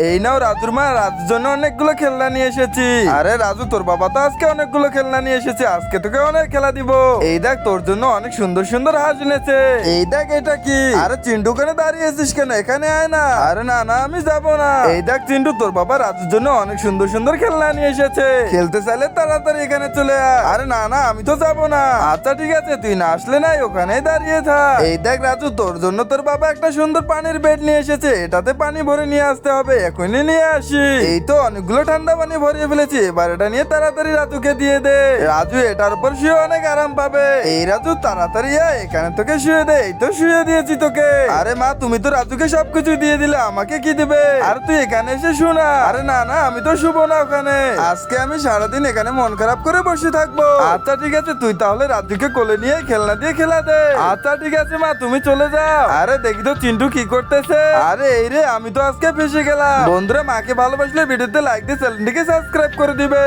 এই নাও রাজুর মা, রাজুর জন্য অনেকগুলো খেলনা নিয়ে এসেছি। আরে রাজু, তোর বাবা তো আজকে অনেকগুলো খেলনা নিয়ে এসেছে, আজকে তোকে অনেক খেলা দিব। এই দেখ, তোর জন্য অনেক সুন্দর সুন্দর হাঁস এনেছে। এই দেখ, এটা কি? আরে চিন্টু, ওখানে দাঁড়িয়েছিস কেন? এখানে আয় না। আরে না না, আমি যাব না। এই দেখ চিন্টু, তোর বাবা রাজুর জন্য অনেক সুন্দর সুন্দর খেলনা নিয়ে এসেছে, খেলতে চাইলে তাড়াতাড়ি এখানে চলে আয়। আরে না না, আমি তো যাব না। আচ্ছা ঠিক আছে, তুই না আসলে নাই, ওখানেই দাঁড়িয়ে থাক। এই দেখ রাজু, তোর জন্য তোর বাবা একটা সুন্দর পানির বেড নিয়ে এসেছে, এটাতে পানি ভরে নিয়ে আসতে হবে, এখনই নিয়ে আসি। এই তো অনেকগুলো ঠান্ডা পানি ভরিয়ে ফেলেছি, এবার এটা নিয়ে তাড়াতাড়ি রাজুকে দিয়ে দে। রাজু এটার উপর শুয়ে অনেক আরাম পাবে। এই রাজু, তাড়াতাড়ি আয়, এখানে তোকে শুয়ে দে। এই তো শুয়ে দিয়েছি তোকে। আরে মা, তুমি তো রাজুকে সবকিছু দিয়ে দিলে, আমাকে কি দিবে? আর তুই এখানে এসে শুনা। আরে না না, আমি তো শুবো না ওখানে। আজকে আমি সারাদিন এখানে মন খারাপ করে বসে থাকবো। আচ্ছা ঠিক আছে, তুই তাহলে রাজুকে কোলে নিয়ে খেলনা দিয়ে খেলা দে। আচ্ছা ঠিক আছে মা, তুমি চলে যাও। আরে দেখি তো চিন্টু কি করতেছে। আরে এই রে, আমি তো আজকে ফেসে গেলাম। বন্ধুরা, মাকে ভালোবাসলে ভিডিওতে লাইক দিয়ে চ্যানেলটিকে সাবস্ক্রাইব করে দিবে।